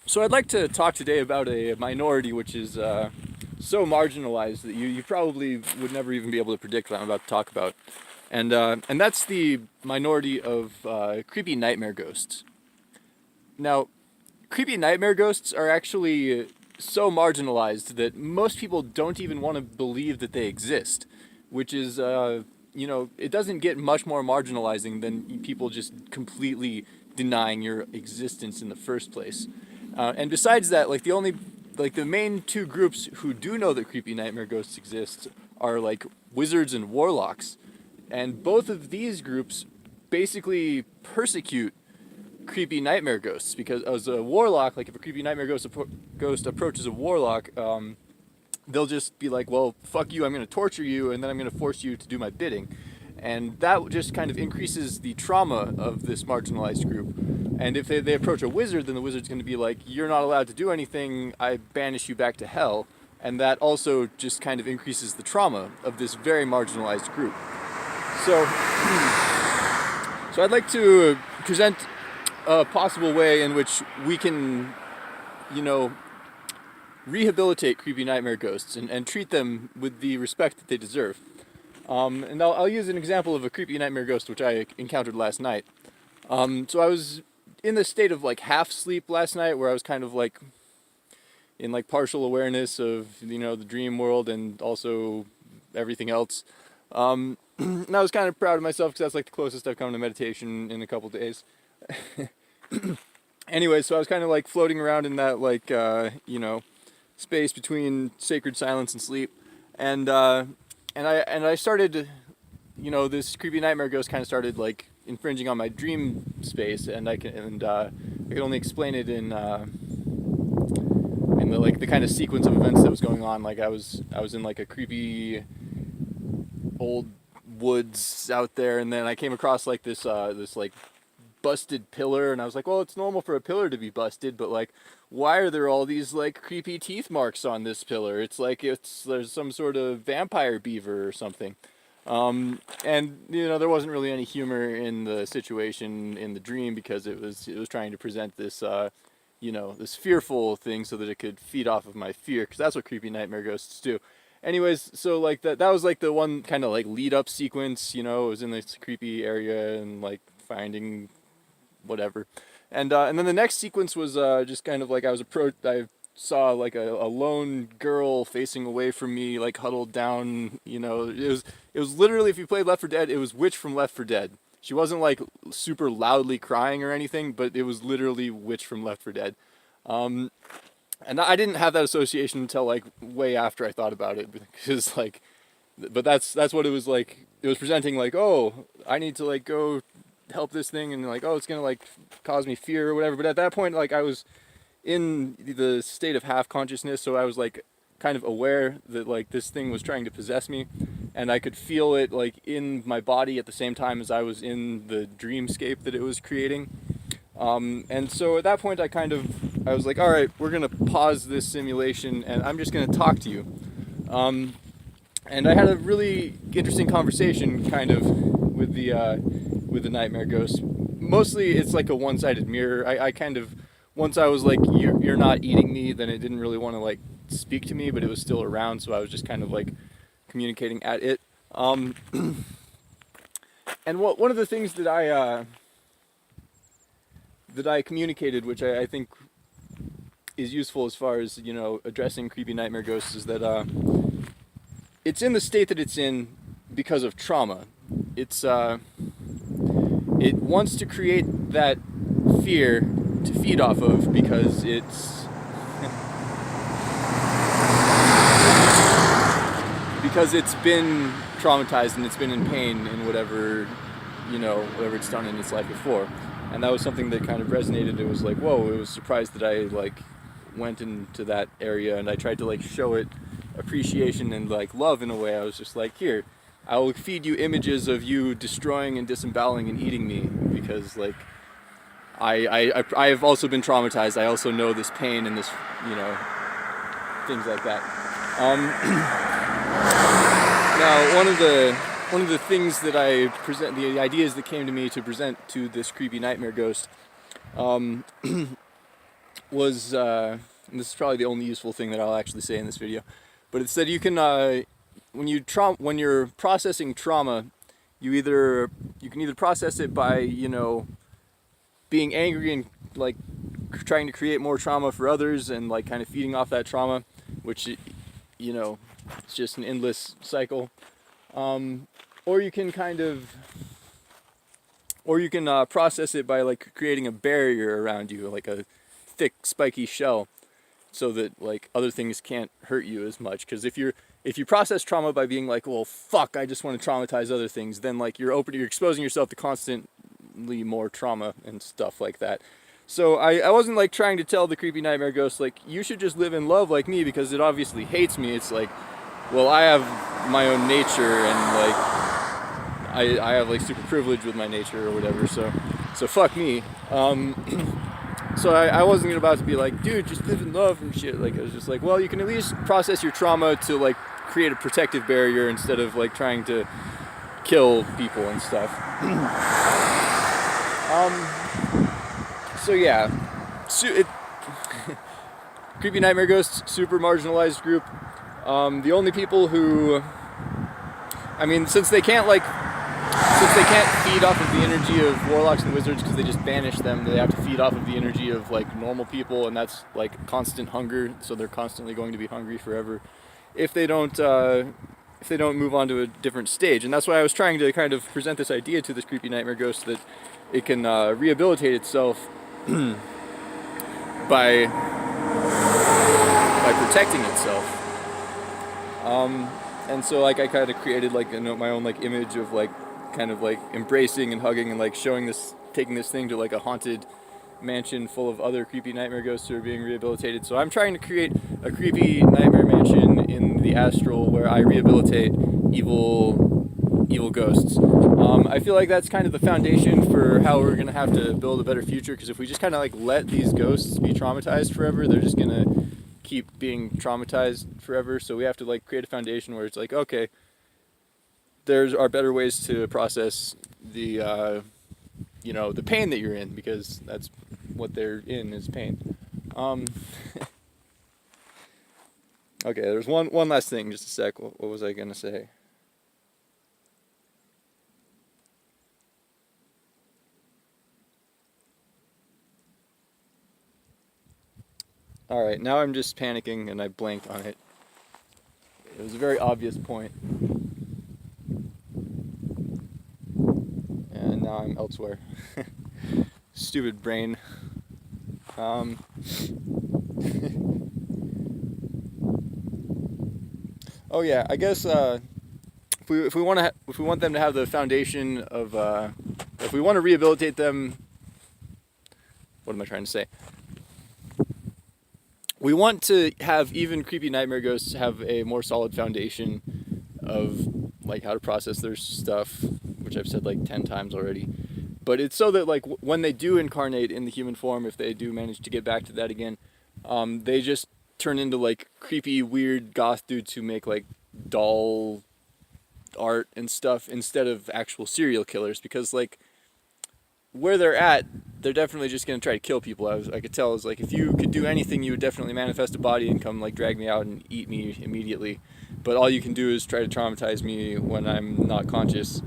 So I'd like to talk today about a minority which is so marginalized that you probably would never even be able to predict what I'm about to talk about, and that's the minority of creepy nightmare ghosts. Now, creepy nightmare ghosts are actually so marginalized that most people don't even want to believe that they exist, which is it doesn't get much more marginalizing than people just completely denying your existence in the first place. And besides that, the main two groups who do know that creepy nightmare ghosts exist are like wizards and warlocks, and both of these groups basically persecute creepy nightmare ghosts because as a warlock, like if a creepy nightmare ghost approaches a warlock, they'll just be like, well, fuck you, I'm going to torture you, and then I'm going to force you to do my bidding. And that just kind of increases the trauma of this marginalized group. And if they approach a wizard, then the wizard's going to be like, you're not allowed to do anything, I banish you back to hell. And that also just kind of increases the trauma of this very marginalized group. So, so I'd like to present a possible way in which we can, you know, rehabilitate creepy nightmare ghosts and treat them with the respect that they deserve. And I'll use an example of a creepy nightmare ghost which I encountered last night. So I was in the state of like half sleep last night, where I was kind of like in like partial awareness of the dream world and also everything else. And I was kind of proud of myself because that's like the closest I've come to meditation in a couple days. Anyway, so I was kind of like floating around in that space between sacred silence and sleep, and I started, this creepy nightmare ghost kind of started like infringing on my dream space, and I can only explain it in the kind of sequence of events that was going on. Like I was in like a creepy old woods out there, and then I came across like this like busted pillar, and I was like, well, it's normal for a pillar to be busted, but like, why are there all these like creepy teeth marks on this pillar? It's like there's some sort of vampire beaver or something. And there wasn't really any humor in the situation in the dream because it was trying to present this this fearful thing so that it could feed off of my fear, because that's what creepy nightmare ghosts do. Anyways, so like that was like the one kind of like lead up sequence. It was in this creepy area and like finding whatever. And then the next sequence was just kind of like I saw like a lone girl facing away from me, like huddled down. It was literally, if you played Left 4 Dead, it was Witch from Left 4 Dead. She wasn't like super loudly crying or anything, but it was literally Witch from Left 4 Dead. And I didn't have that association until like way after I thought about it, because like, but that's what it was like. It was presenting like, oh, I need to like go help this thing, and like, oh, it's gonna like cause me fear or whatever. But at that point, like, I was in the state of half consciousness, so I was like kind of aware that like this thing was trying to possess me, and I could feel it like in my body at the same time as I was in the dreamscape that it was creating. And so at that point, I was like, all right, we're gonna pause this simulation, and I'm just gonna talk to you. And I had a really interesting conversation, kind of, with the nightmare ghost. Mostly, it's like a one-sided mirror. I kind of, once I was like, you're not eating me, then it didn't really want to like speak to me, but it was still around, so I was just kind of like communicating at it. And one of the things that I communicated, which I think is useful as far as addressing creepy nightmare ghosts, is that it's in the state that it's in because of trauma. It wants to create that fear to feed off of because it's been traumatized and it's been in pain in whatever it's done in its life before. And that was something that kind of resonated. It was like, whoa, it was surprised that I like went into that area, and I tried to like show it appreciation and like love in a way. I was just like, here, I will feed you images of you destroying and disemboweling and eating me, because like I have also been traumatized. I also know this pain and this, things like that. Now, one of the things that I present, the ideas that came to me to present to this creepy nightmare ghost, was, and this is probably the only useful thing that I'll actually say in this video, but it said you can, when you're processing trauma, you can either process it by, being angry and like trying to create more trauma for others and like kind of feeding off that trauma, which, it's just an endless cycle. Or you can process it by like creating a barrier around you, like a thick spiky shell, so that like other things can't hurt you as much. Because if you process trauma by being like, well, fuck, I just want to traumatize other things, then like you're exposing yourself to constantly more trauma and stuff like that. So I wasn't like trying to tell the creepy nightmare ghost like, you should just live in love like me, because it obviously hates me. It's like, well, I have my own nature, and like I have like super privilege with my nature or whatever, so fuck me. So I wasn't about to be like, dude, just live in love and shit. Like, I was just like, well, you can at least process your trauma to like create a protective barrier instead of like trying to kill people and stuff. So yeah, creepy nightmare ghosts, super marginalized group. The only people who, since they can't feed off of the energy of warlocks and wizards because they just banish them, they have to feed off of the energy of like normal people, and that's like constant hunger. So they're constantly going to be hungry forever if they don't move on to a different stage. And that's why I was trying to kind of present this idea to this creepy nightmare ghost, that it can rehabilitate itself by protecting itself. And so like I kind of created like my own like image of like kind of like embracing and hugging and like taking this thing to like a haunted mansion full of other creepy nightmare ghosts who are being rehabilitated. So I'm trying to create a creepy nightmare mansion in the astral where I rehabilitate evil ghosts. I feel like that's kind of the foundation for how we're gonna have to build a better future, because if we just kind of like let these ghosts be traumatized forever, they're just gonna keep being traumatized forever. So we have to like create a foundation where it's like, okay, there are better ways to process the the pain that you're in, because that's what they're in, is pain. Okay, there's one last thing, just a sec. What was I gonna say? Alright, now I'm just panicking and I blanked on it. It was a very obvious point. And now I'm elsewhere. Stupid brain. Oh yeah, I guess if we want them to have the foundation of if we want to rehabilitate them, what am I trying to say? We want to have even creepy nightmare ghosts have a more solid foundation of like how to process their stuff, which I've said like 10 times already. But it's so that like when they do incarnate in the human form, if they do manage to get back to that again, they just turn into like creepy, weird goth dudes who make like doll art and stuff instead of actual serial killers. Because like where they're at, they're definitely just gonna try to kill people. I could tell. Is like, if you could do anything, you would definitely manifest a body and come like drag me out and eat me immediately. But all you can do is try to traumatize me when I'm not conscious,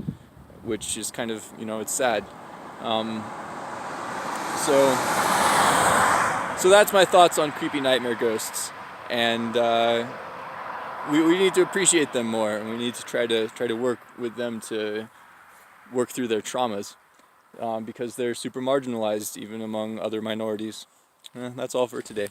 which is kind of, it's sad. So that's my thoughts on creepy nightmare ghosts, and we need to appreciate them more, and we need to try to work with them to work through their traumas. Because they're super marginalized even among other minorities. That's all for today.